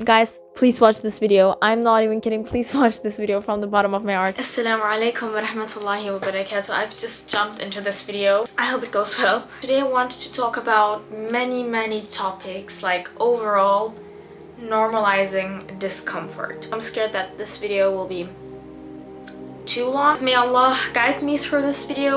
Guys, please watch this video. I'm not even kidding. Please watch this video from the bottom of my heart. Assalamu alaikum wa rahmatullahi wa barakatuh. I've just jumped into this video. I hope it goes well. Today I wanted to talk about many topics, like overall normalizing discomfort. I'm scared that this video will be too long. May Allah guide me through this video.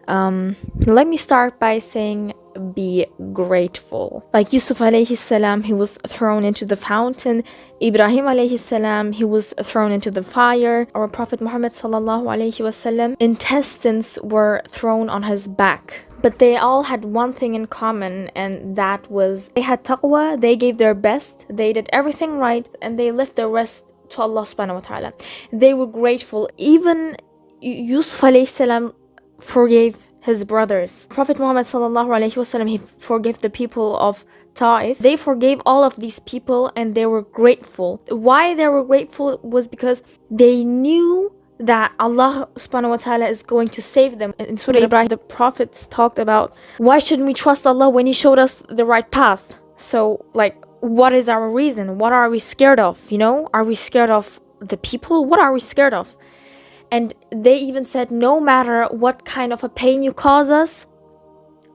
Let me start by saying be grateful. Like Yusuf alayhi salam, he was thrown into the fountain. Ibrahim alayhi salam, he was thrown into the fire. Our Prophet Muhammad sallallahu alayhi wasallam, intestines were thrown on his back. But they all had one thing in common, and that was they had taqwa, they gave their best, they did everything right, and they left the rest to Allah subhanahu wa ta'ala. They were grateful. Even Yusuf alayhi salam forgave his brothers. Prophet Muhammad sallallahu alaihi wasallam, he forgave the people of Ta'if. They forgave all of these people and they were grateful. Why they were grateful was because they knew that Allah subhanahu wa ta'ala is going to save them. In Surah Ibrahim, the prophets talked about why shouldn't we trust Allah when He showed us the right path? So like, what is our reason? What are we scared of? You know, are we scared of the people? What are we scared of? And they even said, no matter what kind of a pain you cause us,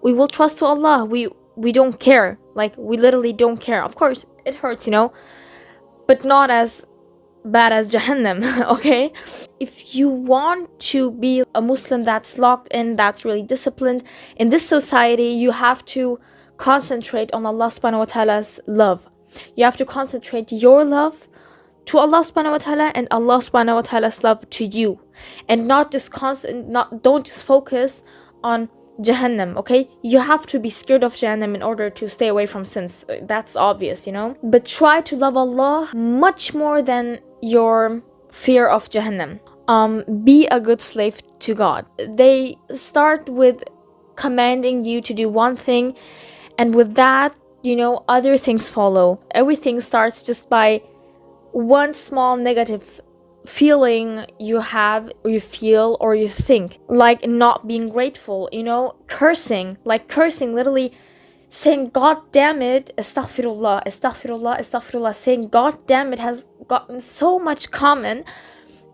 we will trust to Allah. We don't care. Like, we literally don't care. Of course, it hurts, you know, but not as bad as Jahannam, okay? If you want to be a Muslim that's locked in, that's really disciplined in this society, you have to concentrate on Allah subhanahu wa ta'ala's love. You have to concentrate your love to Allah subhanahu wa ta'ala and Allah subhanahu wa ta'ala's love to you, and not just don't just focus on Jahannam, okay? You have to be scared of Jahannam in order to stay away from sins. That's obvious, you know, but try to love Allah much more than your fear of Jahannam. Be a good slave to God. They start with commanding you to do one thing, and with that, you know, other things follow. Everything starts just by one small negative feeling you have, or you feel, or you think, like not being grateful, you know, cursing, literally saying God damn it, astaghfirullah, astaghfirullah, astaghfirullah. Saying God damn it has gotten so much common,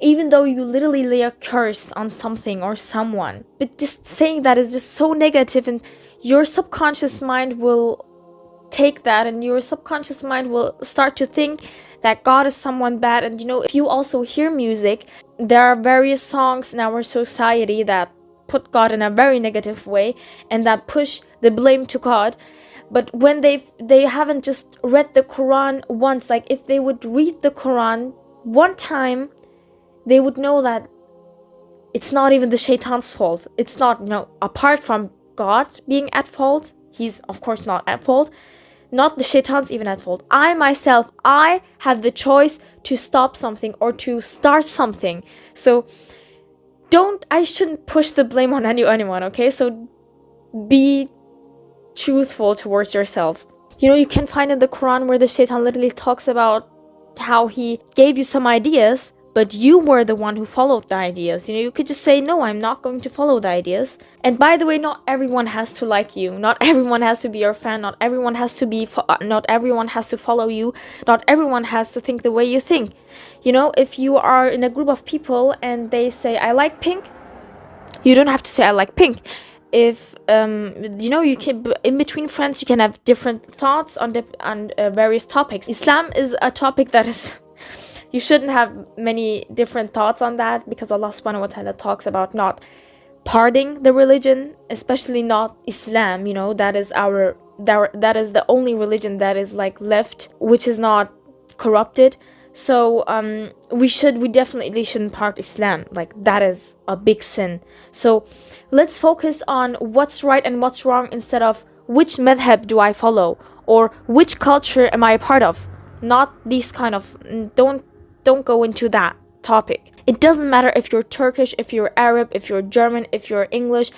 even though you literally lay a curse on something or someone. But just saying that is just so negative, and your subconscious mind will take that, and your subconscious mind will start to think that God is someone bad. And you know, if you also hear music, there are various songs in our society that put God in a very negative way and that push the blame to God. But when they haven't just read the Quran once, like if they would read the Quran one time, they would know that it's not even the shaitan's fault. It's not, you know, apart from God being at fault, he's of course not at fault. Not the shaitan's even at fault. I myself, I have the choice to stop something or to start something. So I shouldn't push the blame on anyone, okay? So be truthful towards yourself. You know, you can find in the Quran where the shaitan literally talks about how he gave you some ideas, but you were the one who followed the ideas. You know, you could just say, no, I'm not going to follow the ideas. And by the way, not everyone has to like you. Not everyone has to be your fan. Not everyone has to follow you. Not everyone has to think the way you think. You know, if you are in a group of people and they say, I like pink, you don't have to say, I like pink. If, you know, you can, in between friends, you can have different thoughts on various topics. Islam is a topic that is... You shouldn't have many different thoughts on that, because Allah subhanahu wa ta'ala talks about not parting the religion, especially not Islam. You know, that is that is the only religion that is like left, which is not corrupted. So we definitely shouldn't part Islam. Like, that is a big sin. So let's focus on what's right and what's wrong, instead of which madhab do I follow or which culture am I a part of. Not these kind of, don't go into that topic. It doesn't matter if you're Turkish, if you're Arab, if you're German, if you're English,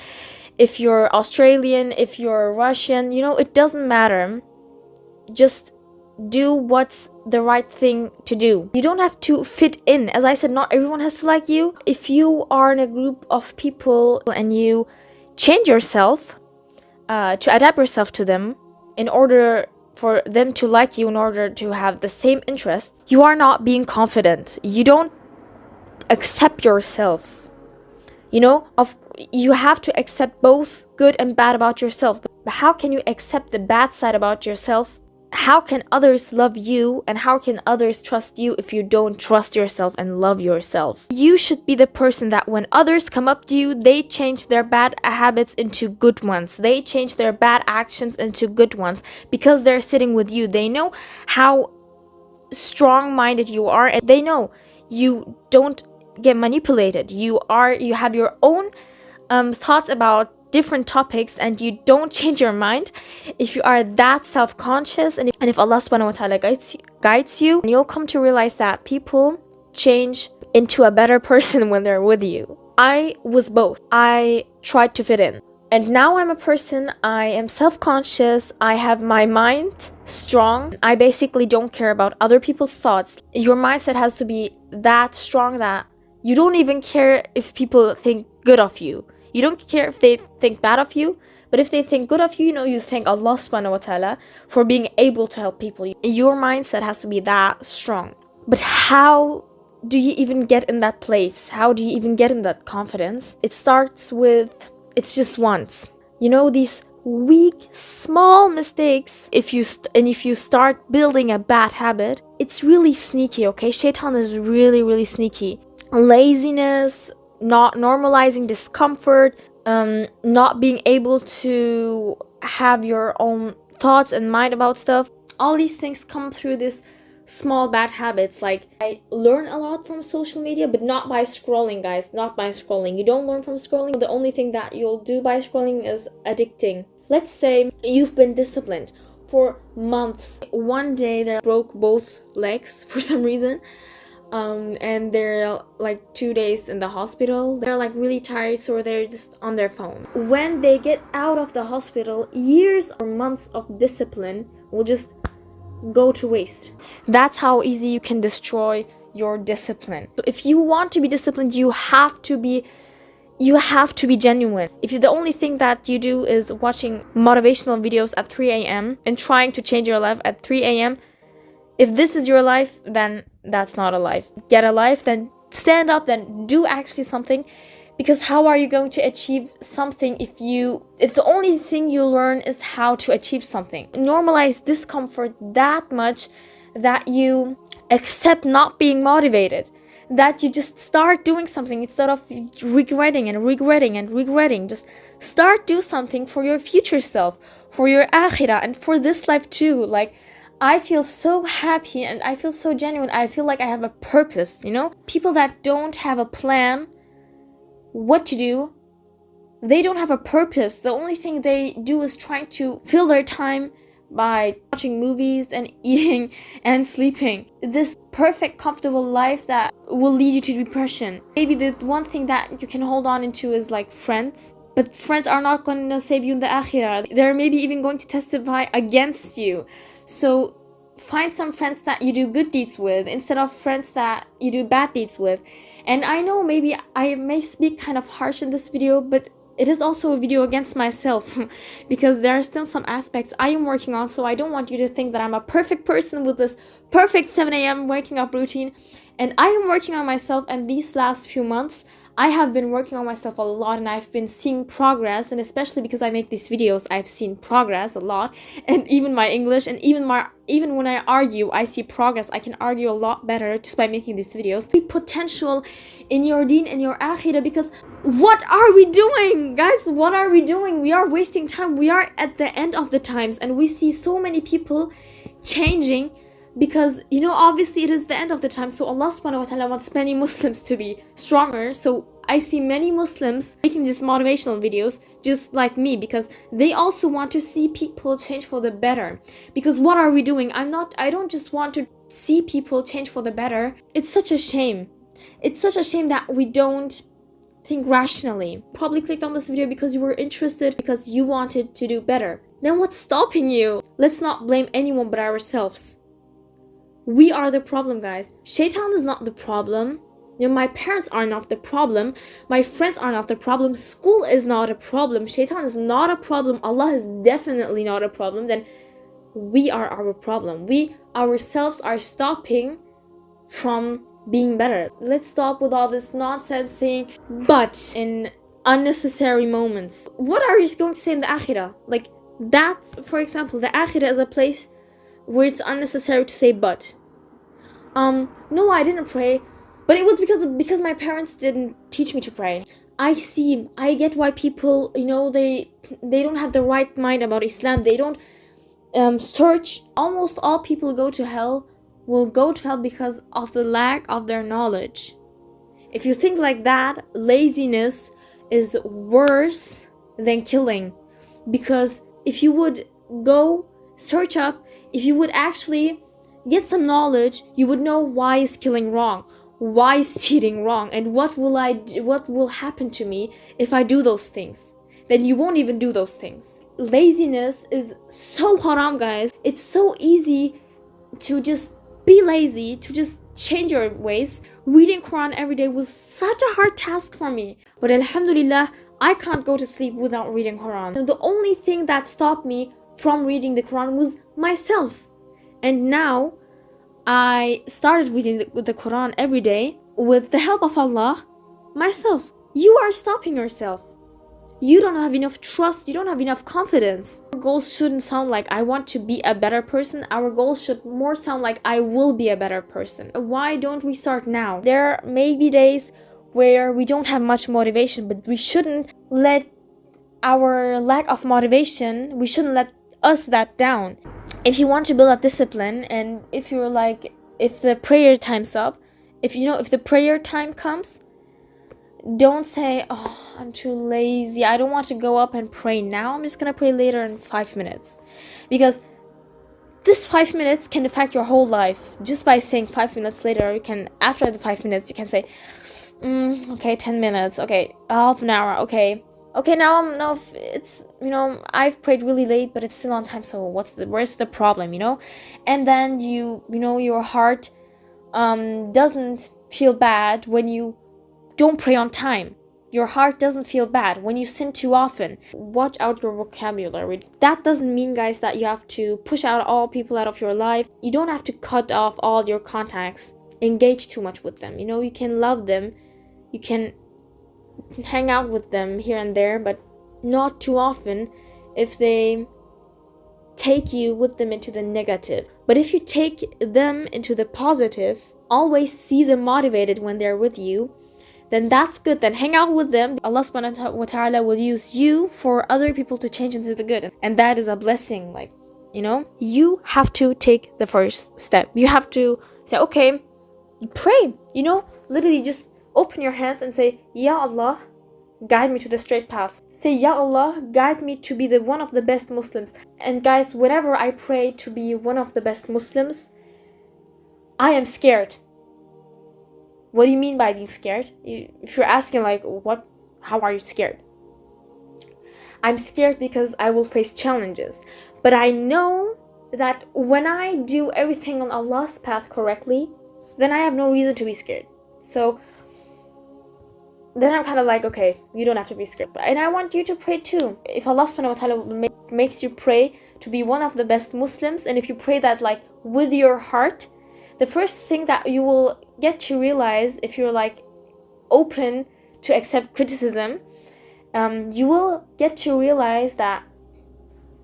if you're Australian, if you're Russian, you know, it doesn't matter. Just do what's the right thing to do. You don't have to fit in. As I said, not everyone has to like you. If you are in a group of people and you change yourself to adapt yourself to them in order for them to like you in order to have the same interests, you are not being confident. You don't accept yourself. You have to accept both good and bad about yourself. But how can you accept the bad side about yourself? How can others love you, and how can others trust you if you don't trust yourself and love yourself? You should be the person that when others come up to you, they change their bad habits into good ones. They change their bad actions into good ones because they're sitting with you. They know how strong-minded you are, and they know you don't get manipulated. You have your own thoughts about different topics, and you don't change your mind. If you are that self-conscious, and if Allah subhanahu wa ta'ala guides you, you'll come to realize that people change into a better person when they're with you. I was both. I tried to fit in, and now I'm a person, I am self-conscious, I have my mind strong. I basically don't care about other people's thoughts. Your mindset has to be that strong that you don't even care if people think good of you. You don't care if they think bad of you, but if they think good of you, you thank Allah subhanahu wa ta'ala for being able to help people. Your mindset has to be that strong. But how do you even get in that place? How do you even get in that confidence? It starts with, it's just once. These weak, small mistakes, if you start building a bad habit, it's really sneaky, okay? Shaitan is really, really sneaky. Laziness, not normalizing discomfort, not being able to have your own thoughts and mind about stuff. All these things come through this small bad habits. Like, I learn a lot from social media, but not by scrolling, guys. Not by scrolling. You don't learn from scrolling. The only thing that you'll do by scrolling is addicting. Let's say you've been disciplined for months. One day they broke both legs for some reason. And they're like 2 days in the hospital. They're like really tired, so they're just on their phone. When they get out of the hospital, years or months of discipline will just go to waste. That's how easy you can destroy your discipline. So if you want to be disciplined, you have to be genuine. If the only thing that you do is watching motivational videos at 3 a.m. and trying to change your life at 3 a.m., if this is your life, then that's not a life. Get a life, then stand up, then do actually something. Because how are you going to achieve something if the only thing you learn is how to achieve something? Normalize discomfort that much that you accept not being motivated. That you just start doing something instead of regretting and regretting and regretting. Just start do something for your future self, for your akhirah, and for this life too. Like, I feel so happy and I feel so genuine. I feel like I have a purpose, People that don't have a plan what to do, they don't have a purpose. The only thing they do is trying to fill their time by watching movies and eating and sleeping. This perfect, comfortable life that will lead you to depression. Maybe the one thing that you can hold on into is like friends. But friends are not going to save you in the akhirah. They're maybe even going to testify against you. So find some friends that you do good deeds with instead of friends that you do bad deeds with. And I know maybe I may speak kind of harsh in this video, but it is also a video against myself because there are still some aspects I am working on. So I don't want you to think that I'm a perfect person with this perfect 7 a.m. waking up routine. And I am working on myself, and these last few months I have been working on myself a lot, and I've been seeing progress, and especially because I make these videos, I've seen progress a lot. And even my English, and even when I argue, I see progress. I can argue a lot better just by making these videos. Be potential in your deen and your akhirah, because what are we doing, guys? What are we doing? We are wasting time. We are at the end of the times, and we see so many people changing because obviously it is the end of the time. So Allah subhanahu wa ta'ala wants many Muslims to be stronger. So I see many Muslims making these motivational videos just like me, because they also want to see people change for the better. Because what are we doing? I don't just want to see people change for the better. It's such a shame. It's such a shame that we don't think rationally. Probably clicked on this video because you were interested, because you wanted to do better. Then what's stopping you? Let's not blame anyone but ourselves. We are the problem, guys. Shaitan is not the problem. My parents are not the problem. My friends are not the problem. School is not a problem. Shaitan is not a problem. Allah is definitely not a problem. Then we are our problem. We ourselves are stopping from being better. Let's stop with all this nonsense saying but in unnecessary moments. What are you going to say in the akhirah? Like, that's, for example, the akhirah is a place where it's unnecessary to say but. No, I didn't pray, but it was because my parents didn't teach me to pray. I get why people, they don't have the right mind about Islam. They don't search. Almost all people who go to hell will go to hell because of the lack of their knowledge. If you think like that, laziness is worse than killing. Because if you would go search up, if you would actually get some knowledge, you would know why is killing wrong, why is cheating wrong, and what will happen to me if I do those things. Then you won't even do those things. Laziness is so haram, guys. It's so easy to just be lazy, to just change your ways. Reading Quran every day was such a hard task for me, but alhamdulillah, I can't go to sleep without reading Quran. And the only thing that stopped me from reading the Quran was myself. And now I started reading the Quran every day with the help of Allah myself. You are stopping yourself. You don't have enough trust. You don't have enough confidence. Our goals shouldn't sound like I want to be a better person. Our goals should more sound like I will be a better person. Why don't we start now? There may be days where we don't have much motivation, but we shouldn't let our lack of motivation, we shouldn't let us that down. If you want to build up discipline, and if the prayer time's up, if the prayer time comes, don't say, oh, I'm too lazy, I don't want to go up and pray now, I'm just gonna pray later in 5 minutes. Because this 5 minutes can affect your whole life. Just by saying 5 minutes later, after the 5 minutes, you can say, okay, 10 minutes, okay, half an hour, okay, now it's, I've prayed really late, but it's still on time, so where's the problem, And then your heart doesn't feel bad when you don't pray on time. Your heart doesn't feel bad when you sin too often. Watch out your vocabulary. That doesn't mean, guys, that you have to push out all people out of your life. You don't have to cut off all your contacts. Engage too much with them. You can love them. You can hang out with them here and there, but not too often if they take you with them into the negative. But if you take them into the positive, always see them motivated when they're with you, then that's good. Then hang out with them. Allah subhanahu wa ta'ala will use you for other people to change into the good. And that is a blessing. You have to take the first step. You have to say, okay, pray. Literally just open your hands and say, Ya Allah, guide me to the straight path. Say, Ya Allah, guide me to be one of the best Muslims. And guys, whenever I pray to be one of the best Muslims, I am scared. What do you mean by being scared? If you're asking how are you scared? I'm scared because I will face challenges. But I know that when I do everything on Allah's path correctly, then I have no reason to be scared. So then I'm kind of like, okay, you don't have to be scared. And I want you to pray too. If Allah subhanahu wa ta'ala makes you pray to be one of the best Muslims, and if you pray that with your heart, the first thing that you will get to realize, if you're open to accept criticism, you will get to realize that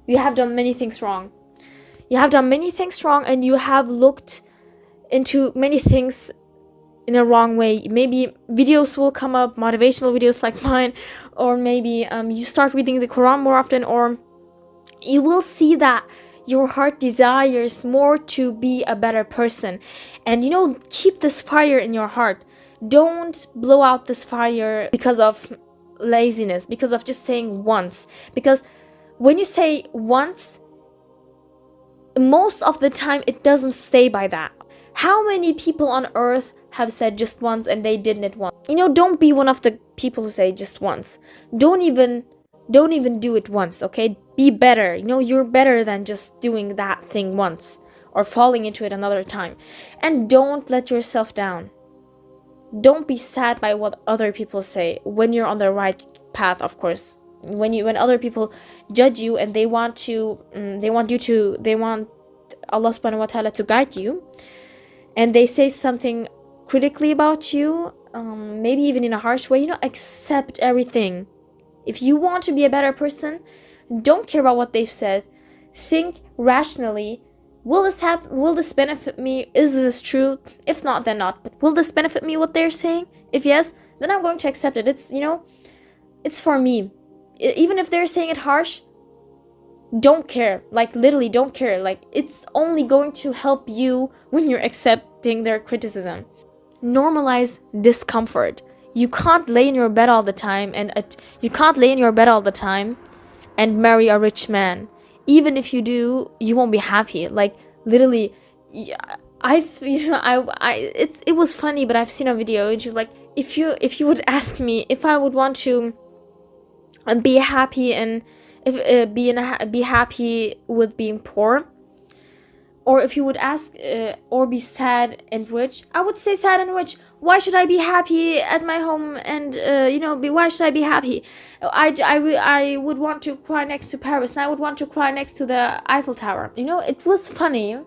you have done many things wrong. You have done many things wrong, and you have looked into many things in a wrong way. Maybe videos will come up, motivational videos like mine, or maybe you start reading the Quran more often, or you will see that your heart desires more to be a better person. And keep this fire in your heart. Don't blow out this fire because of laziness, because of just saying once. Because when you say once, most of the time it doesn't stay by that. How many people on earth have said just once and they didn't it once? Don't be one of the people who say just once. Don't even do it once, okay? Be better. You're better than just doing that thing once or falling into it another time. And don't let yourself down. Don't be sad by what other people say when you're on the right path, of course. when other people judge you and they want Allah subhanahu wa ta'ala to guide you, and they say something critically about you, maybe even in a harsh way, accept everything. If you want to be a better person, don't care about what they've said. Think rationally. Will this benefit me? Is this true? If not, then not. But will this benefit me, what they're saying? If yes, then I'm going to accept it. It's for me. Even if they're saying it harsh, don't care. Like, literally don't care. Like, it's only going to help you when you're accepting their criticism. Normalize discomfort. You can't lay in your bed all the time and marry a rich man. Even if you do, you won't be happy. Like, literally, it was funny, but I've seen a video and she's like, if you would ask me if I would want to be happy and be happy with being poor, or if you would ask or be sad and rich, I would say sad and rich. Why should I be happy at my home and why should I be happy? I would want to cry next to Paris, and I would want to cry next to the Eiffel Tower. It was funny,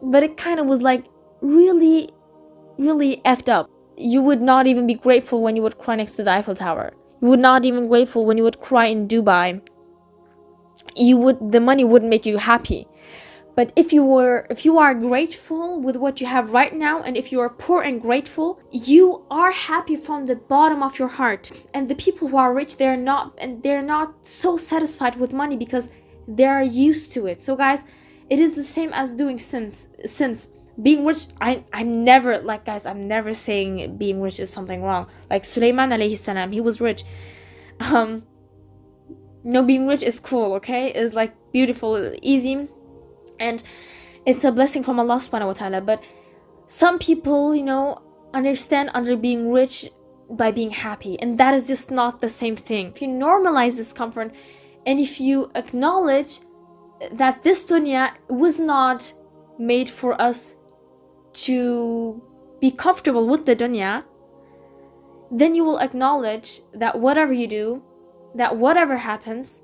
but it kind of was like really, really effed up. You would not even be grateful when you would cry next to the Eiffel Tower. You would not even grateful when you would cry in Dubai. The money wouldn't make you happy. But if you are grateful with what you have right now, and if you are poor and grateful, you are happy from the bottom of your heart. And the people who are rich, they're not so satisfied with money because they're used to it. So guys, it is the same as doing sins. Being rich, I'm never saying being rich is something wrong. Like Sulaiman alayhi salam, he was rich. Being rich is cool, okay? It's like beautiful, easy. And it's a blessing from Allah subhanahu wa ta'ala. But some people, understand under being rich by being happy. And that is just not the same thing. If you normalize discomfort, and if you acknowledge that this dunya was not made for us to be comfortable with the dunya, then you will acknowledge that whatever you do, that whatever happens,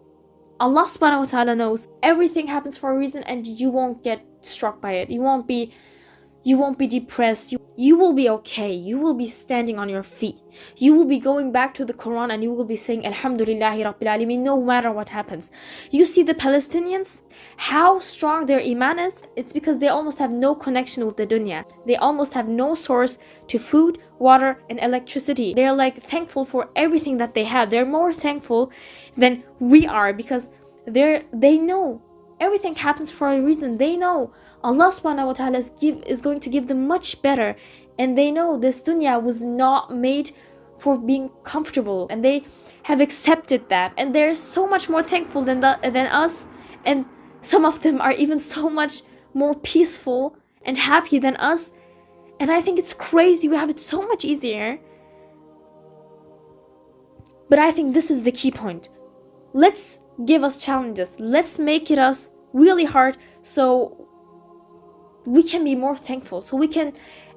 Allah subhanahu wa ta'ala knows everything happens for a reason, and you won't get struck by it. You won't be depressed. You will be okay. You will be standing on your feet. You will be going back to the Quran and you will be saying Alhamdulillahi Rabbil Alameen no matter what happens. You see the Palestinians, how strong their iman is? It's because they almost have no connection with the dunya. They almost have no source to food, water, and electricity. They're like thankful for everything that they have. They're more thankful than we are because they know everything happens for a reason. They know Allah subhanahu wa ta'ala is going to give them much better, and they know this dunya was not made for being comfortable, and they have accepted that, and they're so much more thankful than us, and some of them are even so much more peaceful and happy than us. And I think it's crazy. We have it so much easier. But I think this is the key point. Let's give us challenges. Let's make it us really hard so we can be more thankful, so we can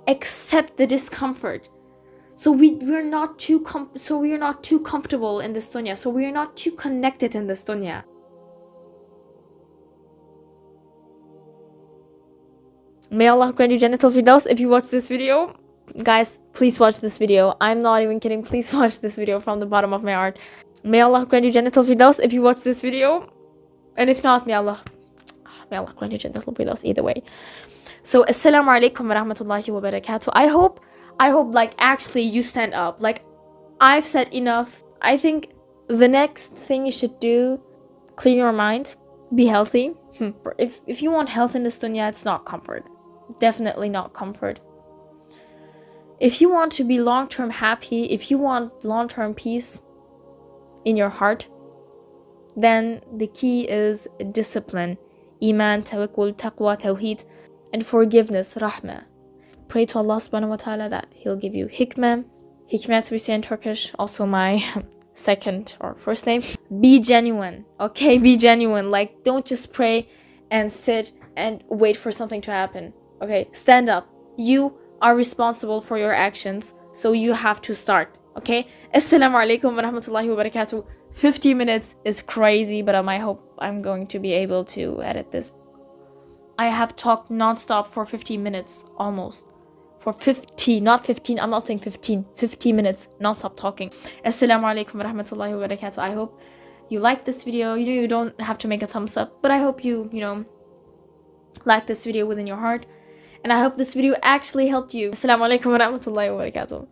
accept the discomfort, so we're not too comfortable in this dunya, so we are not too connected in this dunya. May Allah grant you Jannatul Firdaus. If you watch this video, guys, please watch this video. I'm not even kidding. Please watch this video from the bottom of my heart. May Allah grant you Jannatul Firdaus if you watch this video, and if not, may Allah grant you Jannatul Firdaus either way. So assalamu alaikum wa rahmatullahi wa barakatuh. I hope like actually you stand up. Like, I've said enough. I think the next thing you should do, clear your mind, be healthy. If you want health in this dunya, it's not comfort. Definitely not comfort. If you want to be long-term happy, if you want long-term peace in your heart, then the key is discipline, iman, tawakkul, taqwa, tawheed, and forgiveness, rahmah. Pray to Allah subhanahu wa ta'ala that He'll give you hikmah. Hikmah, to be said in Turkish, also my second or first name. Be genuine, okay? Be genuine. Like, don't just pray and sit and wait for something to happen. Okay, stand up. You are responsible for your actions, so you have to start. Okay? Assalamu alaikum wa rahmatullahi wa barakatuh. 50 minutes is crazy, but I hope I'm going to be able to edit this. I have talked non-stop for 50 minutes, almost. For 50, not 15, I'm not saying 15, 50 minutes non-stop talking. Assalamu alaikum wa rahmatullahi wa barakatuh. I hope you like this video. You don't have to make a thumbs up, but I hope you like this video within your heart. And I hope this video actually helped you. Assalamu alaikum wa rahmatullahi wa barakatuh.